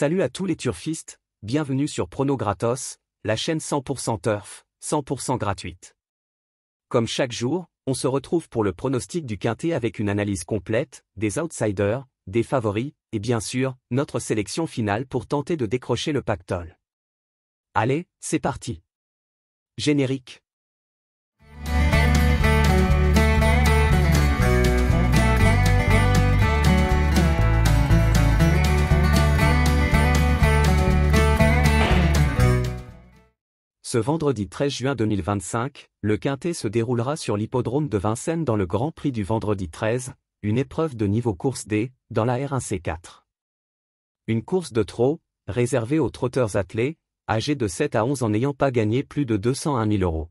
Salut à tous les turfistes, bienvenue sur Prono Gratos, la chaîne 100% turf, 100% gratuite. Comme chaque jour, on se retrouve pour le pronostic du quintet avec une analyse complète, des outsiders, des favoris, et bien sûr, notre sélection finale pour tenter de décrocher le pactole. Allez, c'est parti. Générique. Ce vendredi 13 juin 2025, le quintet se déroulera sur l'hippodrome de Vincennes dans le Grand Prix du vendredi 13, une épreuve de niveau course D, dans la R1C4. Une course de trot, réservée aux trotteurs attelés, âgés de 7 à 11 ans n'ayant pas gagné plus de 201 000 €.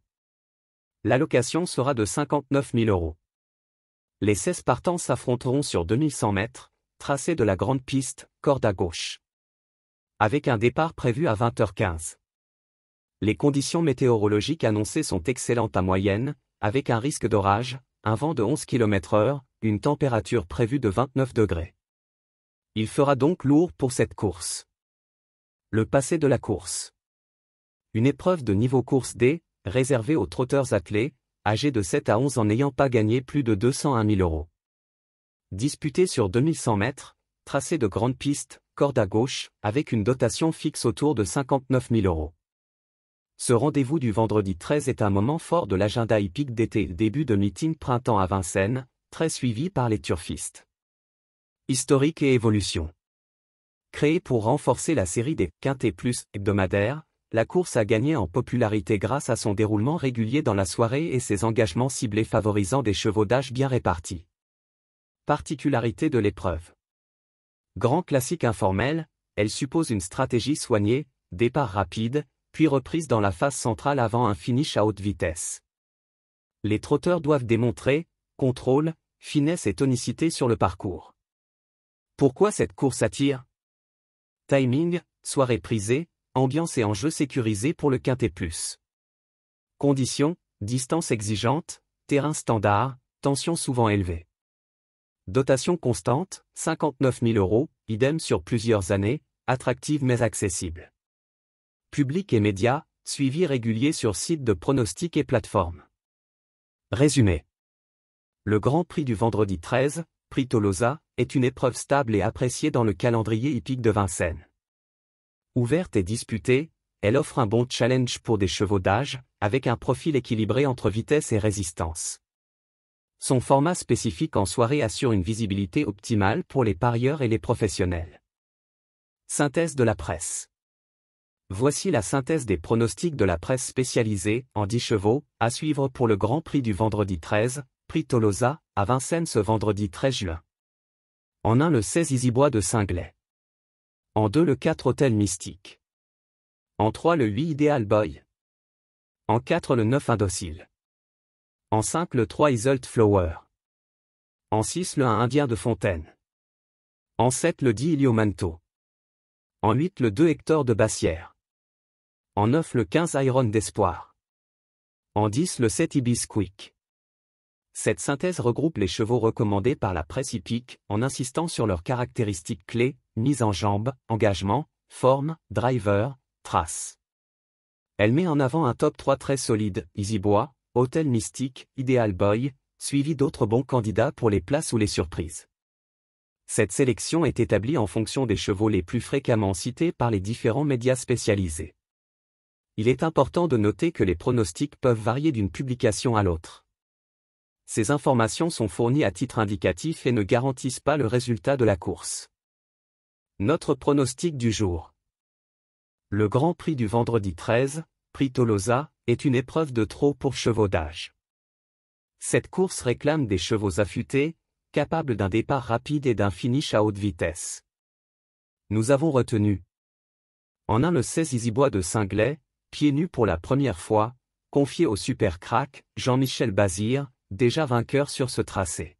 L'allocation sera de 59 000 €. Les 16 partants s'affronteront sur 2100 mètres, tracé de la grande piste, corde à gauche. Avec un départ prévu à 20h15. Les conditions météorologiques annoncées sont excellentes à moyenne, avec un risque d'orage, un vent de 11 km/h, une température prévue de 29 degrés. Il fera donc lourd pour cette course. Le passé de la course. Une épreuve de niveau course D, réservée aux trotteurs attelés, âgés de 7 à 11 ans n'ayant pas gagné plus de 201 000 €. Disputée sur 2100 mètres, tracé de grande piste, corde à gauche, avec une dotation fixe autour de 59 000 €. Ce rendez-vous du vendredi 13 est un moment fort de l'agenda hippique d'été, début de meeting printemps à Vincennes, très suivi par les turfistes. Historique et évolution. Créée pour renforcer la série des Quintet Plus hebdomadaires, la course a gagné en popularité grâce à son déroulement régulier dans la soirée et ses engagements ciblés favorisant des chevaux d'âge bien répartis. Particularité de l'épreuve. Grand classique informel, elle suppose une stratégie soignée, départ rapide, puis reprise dans la phase centrale avant un finish à haute vitesse. Les trotteurs doivent démontrer contrôle, finesse et tonicité sur le parcours. Pourquoi cette course attire? Timing, soirée prisée, ambiance et enjeux sécurisés pour le Quintet Plus. Conditions, distance exigeante, terrain standard, tension souvent élevée. Dotation constante, 59 000 €, idem sur plusieurs années, attractive mais accessible. Public et médias, suivi régulier sur sites de pronostics et plateformes. Résumé. Le Grand Prix du vendredi 13, Prix Tolosa, est une épreuve stable et appréciée dans le calendrier hippique de Vincennes. Ouverte et disputée, elle offre un bon challenge pour des chevaux d'âge, avec un profil équilibré entre vitesse et résistance. Son format spécifique en soirée assure une visibilité optimale pour les parieurs et les professionnels. Synthèse de la presse. Voici la synthèse des pronostics de la presse spécialisée, en 10 chevaux, à suivre pour le Grand Prix du vendredi 13, Prix Tolosa, à Vincennes ce vendredi 13 juin. En 1 le 16 Easybois de Singlet. En 2 le 4 Hôtel Mystique. En 3 le 8 Ideal Boy. En 4 le 9 Indocile. En 5 le 3 Isolt Flower. En 6 le 1 Indien de Fontaine. En 7 le 10 Iliomanto. En 8 le 2 Hector de Bassière. En 9 le 15 Iron d'Espoir. En 10 le 7 Ibis Quick. Cette synthèse regroupe les chevaux recommandés par la presse hippique en insistant sur leurs caractéristiques clés, mise en jambe, engagement, forme, driver, trace. Elle met en avant un top 3 très solide, Easybois, Hôtel Mystique, Ideal Boy, suivi d'autres bons candidats pour les places ou les surprises. Cette sélection est établie en fonction des chevaux les plus fréquemment cités par les différents médias spécialisés. Il est important de noter que les pronostics peuvent varier d'une publication à l'autre. Ces informations sont fournies à titre indicatif et ne garantissent pas le résultat de la course. Notre pronostic du jour. Le Grand Prix du vendredi 13, Prix Tolosa, est une épreuve de trot pour chevaux d'âge. Cette course réclame des chevaux affûtés, capables d'un départ rapide et d'un finish à haute vitesse. Nous avons retenu. En 1 le 16 Easybois de Singlet, pieds nus pour la première fois, confié au super crack, Jean-Michel Bazir, déjà vainqueur sur ce tracé.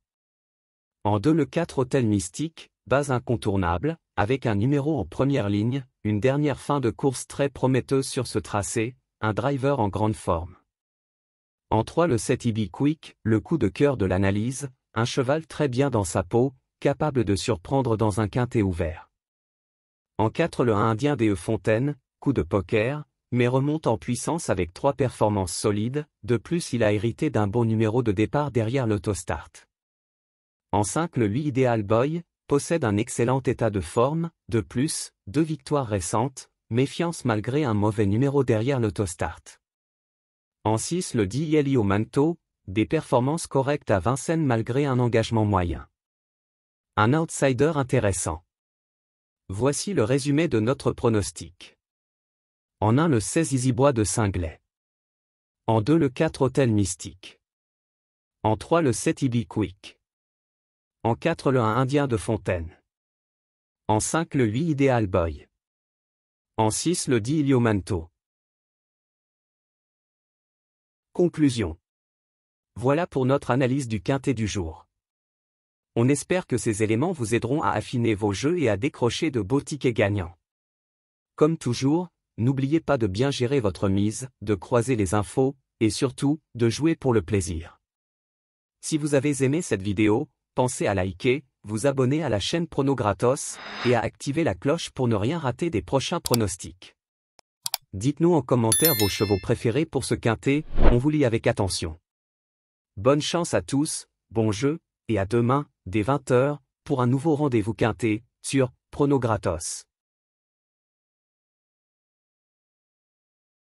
En 2 le 4 Hôtel Mystique, base incontournable, avec un numéro en première ligne, une dernière fin de course très prometteuse sur ce tracé, un driver en grande forme. En 3 le 7 Ibis Quick, le coup de cœur de l'analyse, un cheval très bien dans sa peau, capable de surprendre dans un quintet ouvert. En 4 le 1 indien DE Fontaine, coup de poker, mais remonte en puissance avec 3 performances solides, de plus il a hérité d'un bon numéro de départ derrière l'autostart. En 5 le 8 Ideal Boy, possède un excellent état de forme, de plus, 2 victoires récentes, méfiance malgré un mauvais numéro derrière l'autostart. En 6 le 10 Elio Manto, des performances correctes à Vincennes malgré un engagement moyen. Un outsider intéressant. Voici le résumé de notre pronostic. En 1 le 16 Easybois de Singlet. En 2 le 4 Hôtel Mystique. En 3 le 7 Ibi Quick. En 4 le 1 Indien de Fontaine. En 5 le 8 Ideal Boy. En 6 le 10 Elio Manto. Conclusion. Voilà pour notre analyse du quintet du jour. On espère que ces éléments vous aideront à affiner vos jeux et à décrocher de beaux tickets gagnants. Comme toujours, n'oubliez pas de bien gérer votre mise, de croiser les infos, et surtout, de jouer pour le plaisir. Si vous avez aimé cette vidéo, pensez à liker, vous abonner à la chaîne Prono Gratos, et à activer la cloche pour ne rien rater des prochains pronostics. Dites-nous en commentaire vos chevaux préférés pour ce quintet, on vous lit avec attention. Bonne chance à tous, bon jeu, et à demain, dès 20 h, pour un nouveau rendez-vous quintet, sur Prono Gratos.